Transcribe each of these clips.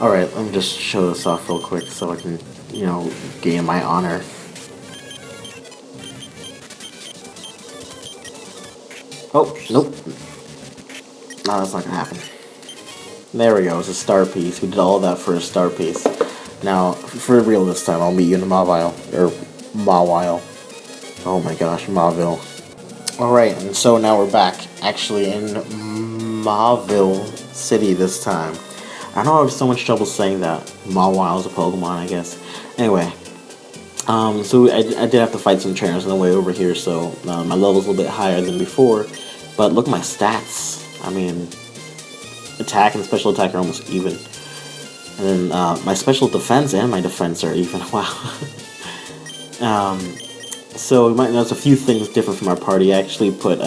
Alright, let me just show this off real quick so I can, gain my honor. Oh, nope. No, that's not gonna happen. There we go, it's a star piece. We did all that for a star piece. Now, for real this time, I'll meet you in Mawile. Or, Mawile. Oh my gosh, Mauville. Alright, and so now we're back, actually in Mauville City this time. I know I have so much trouble saying that. Mawile is a Pokemon, I guess. Anyway, so I did have to fight some trainers on the way over here, so my level's a little bit higher than before. But look at my stats. I mean, attack and special attack are almost even. And then my special defense and my defense are even. Wow. So we might notice a few things different from our party. I actually put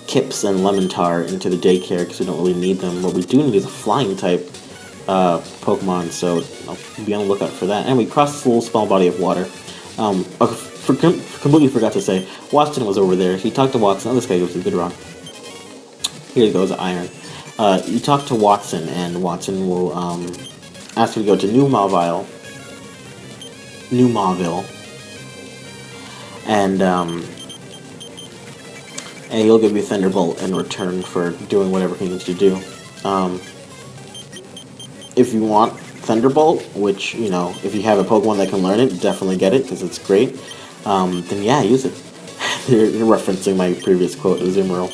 Kips and Lemontar into the daycare because we don't really need them. What we do need is a flying type Pokemon, so I'll be on the lookout for that. And we crossed this little small body of water. Completely forgot to say, Watson was over there. He talked to Watson. Oh, this guy goes to good rock. Here goes Iron. You talk to Watson, and Watson will ask you to go to New Mauville, and he'll give you Thunderbolt in return for doing whatever he needs to do. If you want Thunderbolt, which, if you have a Pokemon that can learn it, definitely get it, because it's great, then yeah, use it. You're referencing my previous quote, Azumarill.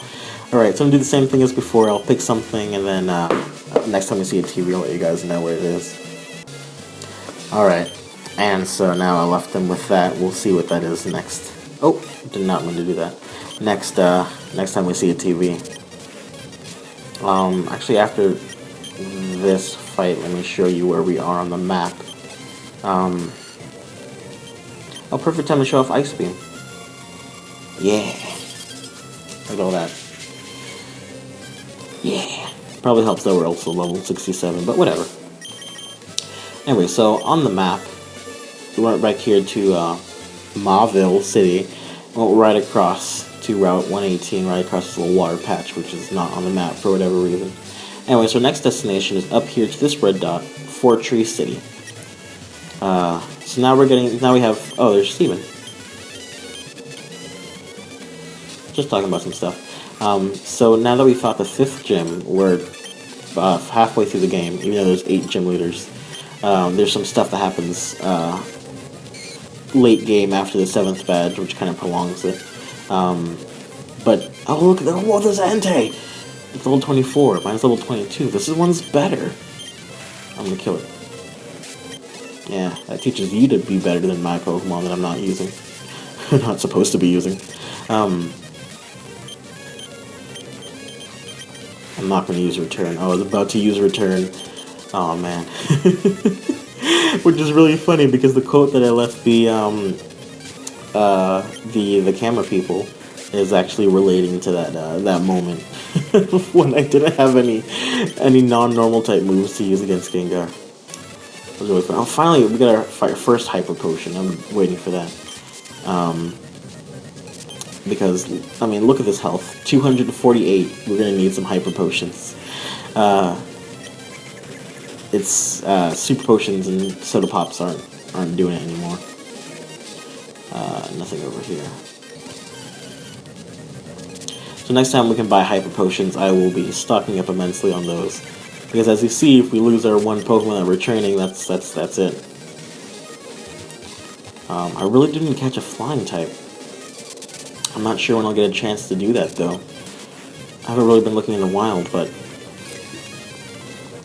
Alright, so I'm going to do the same thing as before. I'll pick something, and then next time we see a TV, I'll let you guys know where it is. Alright, and so now I left them with that. We'll see what that is next. Oh, did not mean to do that. Next time we see a TV. Actually, after this fight, let me show you where we are on the map. Oh, perfect time to show off Ice Beam. Yeah. Look at all that. Yeah. Probably helps that we're also level 67, but whatever. Anyway, so on the map, we went right here to Mauville City. Went right across to Route 118, right across this little water patch, which is not on the map for whatever reason. Anyway, so our next destination is up here to this red dot, Fortree City. So now we have, oh, there's Steven. Just talking about some stuff. So now that we fought the 5th gym, we're halfway through the game, even though there's 8 gym leaders. There's some stuff that happens late game after the 7th badge, which kind of prolongs it. But, oh look, whoa, there's Entei! It's level 24, mine's level 22. This one's better. I'm gonna kill it. Yeah, that teaches you to be better than my Pokemon that I'm not using. Not supposed to be using. I'm not gonna use Return. I was about to use Return. Oh man. Which is really funny because the quote that I left the camera people is actually relating to that moment when I didn't have any non-normal type moves to use against Gengar. It was really fun. Oh, finally we got our first Hyper Potion. I'm waiting for that. Because I mean, look at this health, 248. We're gonna need some Hyper Potions. It's Super Potions and Soda Pops aren't doing it anymore. Nothing over here. So next time we can buy Hyper Potions, I will be stocking up immensely on those. Because as you see, if we lose our one Pokemon that we're training, that's it. I really didn't catch a flying type. I'm not sure when I'll get a chance to do that though. I haven't really been looking in the wild, but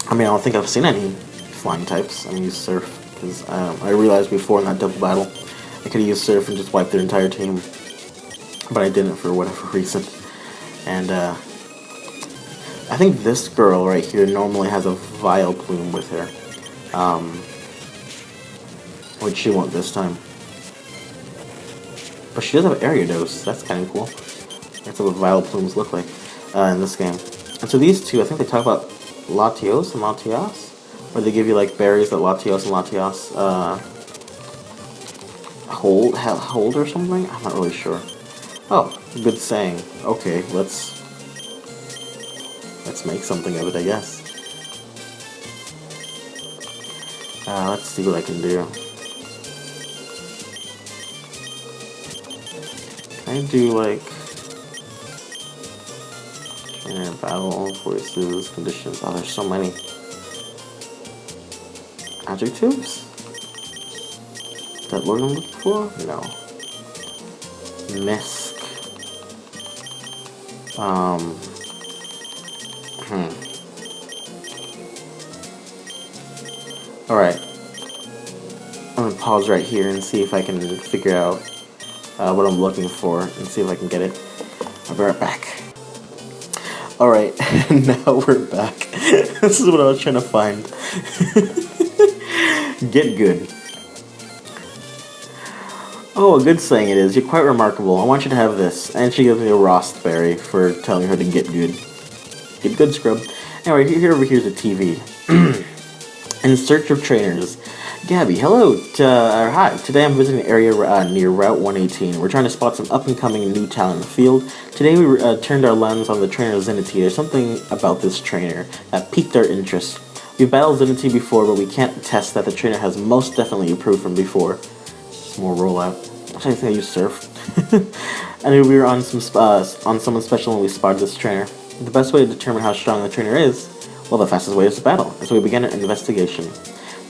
I mean, I don't think I've seen any flying types. I'm gonna use Surf, because I realized before in that double battle, I could have used Surf and just wiped their entire team. But I didn't for whatever reason. And I think this girl right here normally has a Vileplume with her. Which she won't this time. But she does have Ariados. That's kind of cool. That's what Vileplumes look like in this game. And so these two, I think they talk about Latios and Latias, or they give you like berries that Latios and Latias hold or something. I'm not really sure. Oh, good saying. Okay, let's make something of it, I guess. Let's see what I can do. Can I do like battle voices, conditions? Oh, there's so many. Adjectives? Is that what I'm looking for? No. Misc. Alright. I'm gonna pause right here and see if I can figure out what I'm looking for and see if I can get it. I'll be right back. Alright, now we're back. This is what I was trying to find. Get good. Oh, a good saying it is. You're quite remarkable. I want you to have this. And she gives me a Rostberry for telling her to get good. Get good, scrub. Anyway, over here's a TV. In search of trainers. Gabby, hello. Hi. Today I'm visiting an area near Route 118. We're trying to spot some up-and-coming new talent in the field. Today we turned our lens on the trainer Zenity. There's something about this trainer that piqued our interest. We've battled Zenity before, but we can't attest that the trainer has most definitely improved from before. Some more rollout. Actually, I think I used Surf. I knew we were on someone special when we spotted this trainer. The best way to determine how strong the trainer is, well, the fastest way is to battle. And so we began an investigation.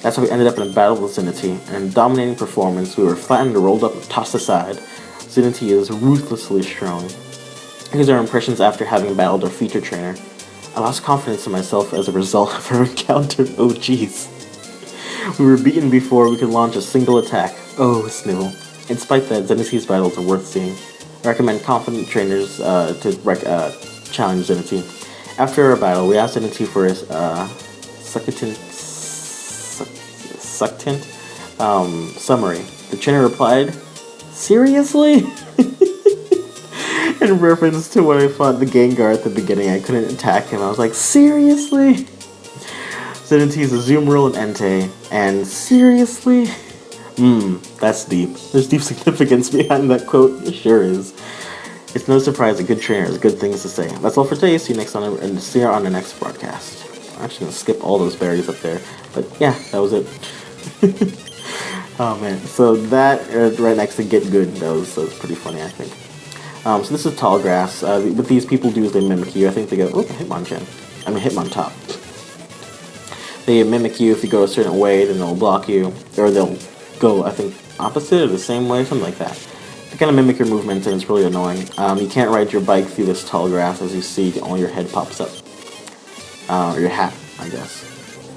That's how we ended up in a battle with Zenity. And in dominating performance, we were flattened, rolled up, and tossed aside. Zenity is ruthlessly strong. Here's our impressions after having battled our feature trainer. I lost confidence in myself as a result of our encounter. Oh, jeez. We were beaten before we could launch a single attack. Oh, Snivel. Despite that, Zenity's battles are worth seeing. I recommend confident trainers to challenge Zenity. After our battle, we asked Zenity for his succinct summary. The trainer replied, "Seriously?" In reference to when I fought the Gengar at the beginning, I couldn't attack him. I was like, seriously? Zenity's Azumarill and Entei, and seriously? That's deep. There's deep significance behind that quote. It sure is. It's no surprise a good trainer has good things to say. That's all for today. See you next on and see you on the next broadcast. I'm actually gonna skip all those berries up there, but yeah, that was it. Oh man, so that right next to Get Good, that was pretty funny, I think. So this is tall grass. What these people do is they mimic you. I think they go, oh, Hitmonchan. I mean Hitmontop. They mimic you. If you go a certain way, then they'll block you, or they'll go, I think, opposite or the same way, something like that. They kind of mimic your movements, and it's really annoying. You can't ride your bike through this tall grass. As you see, only your head pops up. Or your hat, I guess.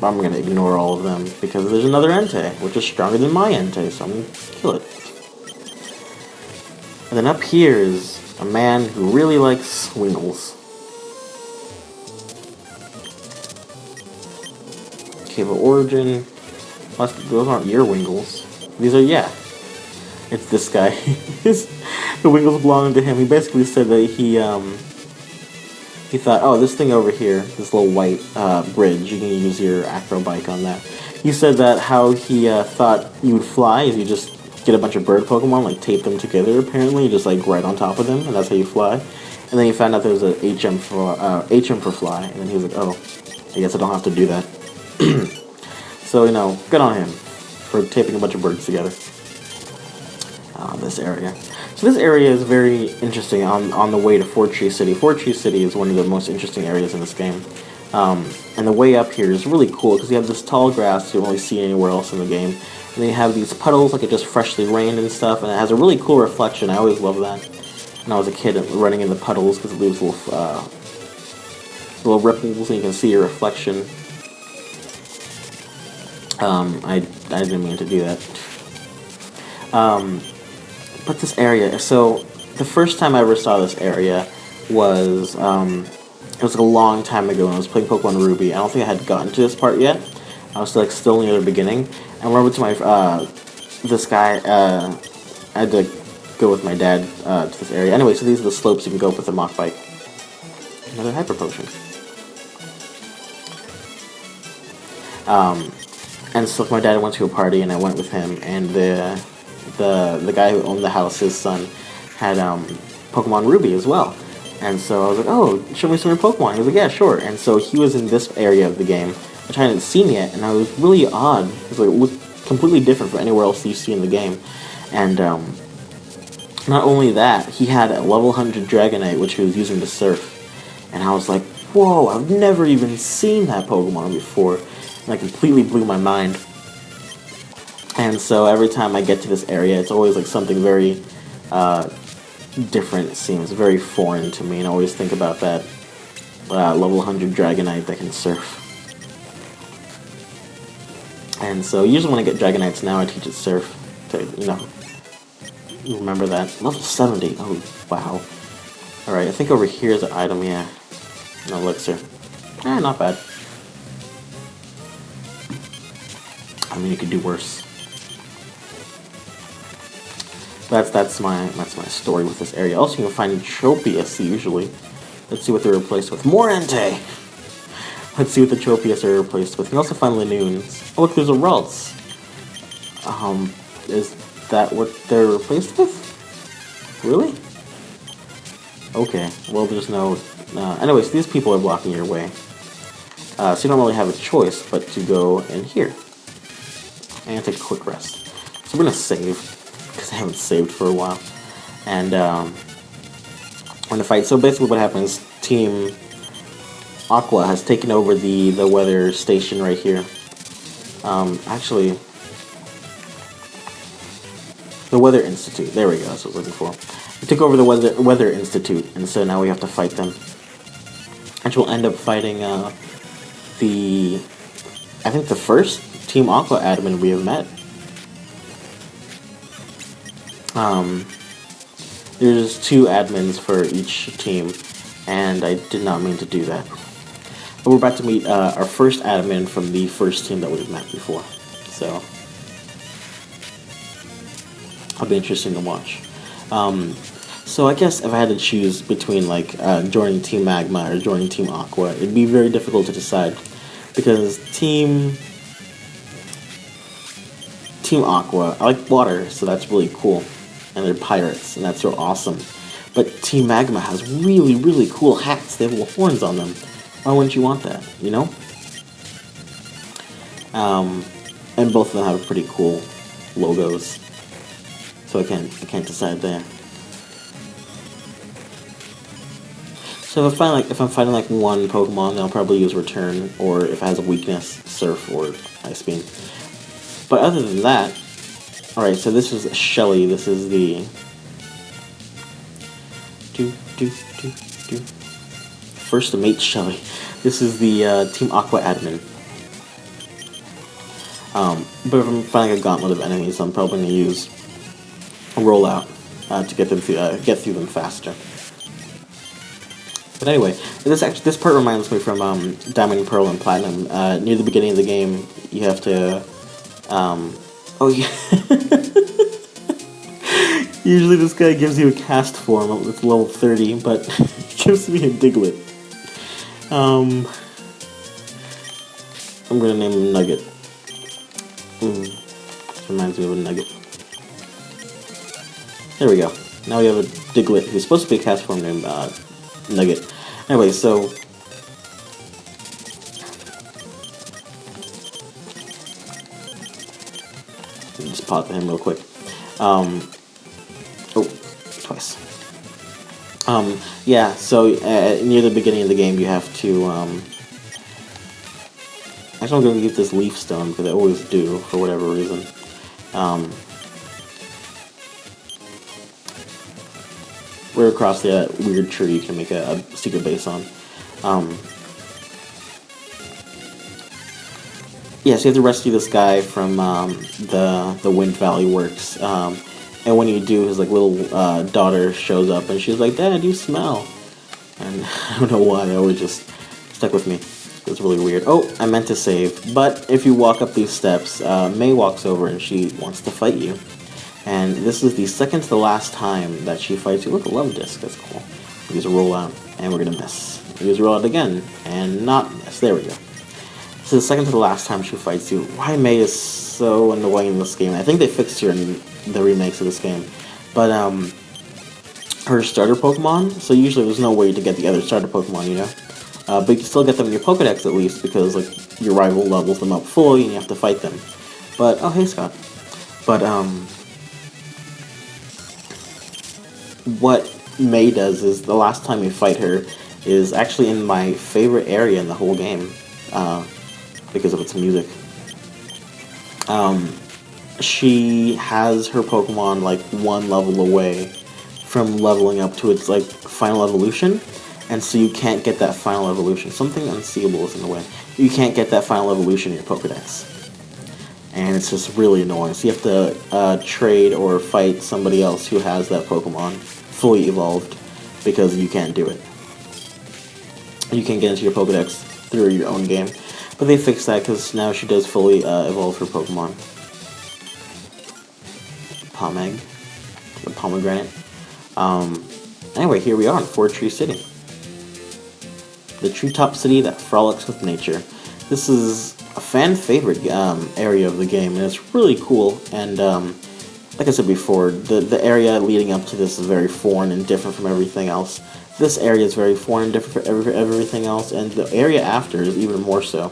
But I'm going to ignore all of them, because there's another Entei, which is stronger than my Entei, so I'm going to kill it. And then up here is a man who really likes Swingles. Cave of Origin. Those aren't your Wingles. These are, yeah. It's this guy. The Wingles belong to him. He basically said that he thought, oh, this thing over here, this little white bridge, you can use your acro bike on that. He said that how he thought you would fly is you just get a bunch of bird Pokemon, like tape them together, apparently, just like right on top of them, and that's how you fly. And then he found out there was a HM for fly, and then he was like, oh, I guess I don't have to do that. So, good on him for taping a bunch of birds together. This area. So this area is very interesting on the way to Fort Tree City. Fort Tree City is one of the most interesting areas in this game. And the way up here is really cool because you have this tall grass you don't really see anywhere else in the game. And then you have these puddles like it just freshly rained and stuff, and it has a really cool reflection. I always love that. When I was a kid, running in the puddles because it leaves little ripples and you can see your reflection. I didn't mean to do that. But this area, so the first time I ever saw this area was, it was a long time ago when I was playing Pokemon Ruby. I don't think I had gotten to this part yet. I was still near the beginning. And I remember to my, this guy, I had to go with my dad to this area. Anyway, so these are the slopes you can go up with a Mach Bike. Another Hyper Potion. And so my dad went to a party and I went with him, and the guy who owned the house, his son, had Pokemon Ruby as well. And so I was like, oh, show me some of your Pokemon. He was like, yeah, sure. And so he was in this area of the game. which I hadn't seen yet, and I was really odd because it was completely different from anywhere else you see in the game. And not only that, he had a level 100 Dragonite, which he was using to surf. And I was like, whoa, I've never even seen that Pokemon before. And that completely blew my mind. And so every time I get to this area, it's always like something very different, it seems. Very foreign to me. And I always think about that level 100 Dragonite that can surf. And so usually when I get Dragonites now, I teach it surf. To, remember that. Level 70. Oh, wow. Alright, I think over here is an item, yeah. An elixir. Not bad. I mean, you could do worse. That's my story with this area. Also, you can find Tropius usually. Let's see what they're replaced with. More Entei! Let's see what the Tropius are replaced with. You can also find Linoons. Oh, look, there's a Ralts. Is that what they're replaced with? Really? Okay, well, there's no... anyways, these people are blocking your way. So you don't really have a choice but to go in here. And take a quick rest. So we're going to save, because I haven't saved for a while. And I'm going to fight. So basically what happens, Team Aqua has taken over the weather station right here. Actually... the Weather Institute. There we go, that's what I was looking for. We took over the Weather Institute, and so now we have to fight them. And we'll end up fighting I think the first Team Aqua admin we have met. There's 2 admins for each team, and I did not mean to do that. But we're about to meet our first admin from the first team that we've met before. So... it'll be interesting to watch. So I guess if I had to choose between like joining Team Magma or joining Team Aqua, it'd be very difficult to decide because Team Aqua, I like water, so that's really cool, and they're pirates, and that's real awesome. But Team Magma has really, really cool hats. They have little horns on them. Why wouldn't you want that? You know? And both of them have pretty cool logos. So I can't decide there. So if I'm fighting like one Pokemon, then I'll probably use Return, or if it has a weakness, Surf or Ice Beam. But other than that, alright, so this is Shelly. This is the first to mate Shelly. This is the Team Aqua admin. But if I'm fighting a gauntlet of enemies, I'm probably going to use a Rollout to get through them faster. But anyway, this part reminds me from Diamond, Pearl, and Platinum. Near the beginning of the game, you have to... oh yeah. Usually this guy gives you a cast form. It's level 30, but he gives me a Diglett. I'm gonna name him Nugget. This reminds me of a Nugget. There we go. Now we have a Diglett who's supposed to be a cast form named Nugget. Anyway, so... just pause him real quick. Oh, twice. Yeah, so near the beginning of the game you have to... actually, I'm going to get this Leaf Stone, because I always do, for whatever reason. Right across that weird tree you can make a secret base on. Yeah, so you have to rescue this guy from the Wind Valley Works. And when you do, his like little daughter shows up and she's like, "Dad, you smell." And I don't know why, that always just stuck with me. It's really weird. Oh, I meant to save. But if you walk up these steps, May walks over and she wants to fight you. And this is the second to the last time that she fights you. Look, a love disc. That's cool. We use a rollout, and we're gonna miss. We use a rollout again, and not miss. There we go. So the second to the last time she fights you. Why May is so annoying in this game. I think they fixed her in the remakes of this game. But her starter Pokemon. So usually there's no way to get the other starter Pokemon, you know. But you can still get them in your Pokedex at least, because like your rival levels them up fully and you have to fight them. But oh hey Scott. But what May does is the last time you fight her is actually in my favorite area in the whole game, because of its music. She has her Pokemon like one level away from leveling up to its like final evolution, and so you can't get that final evolution. Something unseeable is in the way. You can't get that final evolution in your Pokedex, and it's just really annoying. So you have to trade or fight somebody else who has that Pokemon fully evolved, because you can't do it. You can't get into your Pokedex through your own game, but they fixed that because now she does fully evolve her Pokemon. The pomegranate. Anyway, here we are in Four Tree City. The treetop city that frolics with nature. This is a fan favorite area of the game, and it's really cool. And like I said before, the area leading up to this is very foreign and different from everything else. This area is very foreign and different from everything else, and the area after is even more so.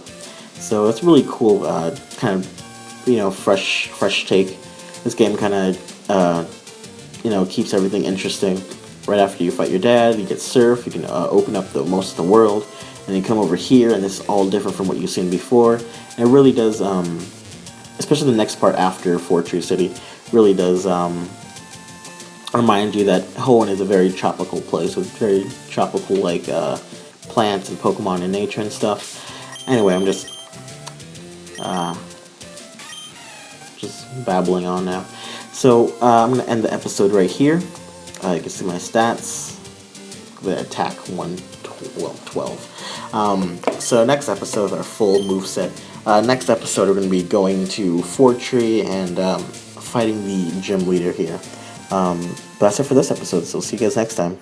So it's really cool, kind of, fresh take. This game kind of, keeps everything interesting. Right after you fight your dad, you get surf, you can open up most of the world, and you come over here, and it's all different from what you've seen before. And it really does, especially the next part after Four Tree City, really does remind you that Hoenn is a very tropical place with very tropical like plants and Pokemon and nature and stuff. Anyway, I'm just babbling on now. So I'm gonna end the episode right here. You can see my stats. The attack 12. So next episode is our full moveset. Next episode we're going to be going to Fort Tree and fighting the gym leader here. But that's it for this episode, so see you guys next time.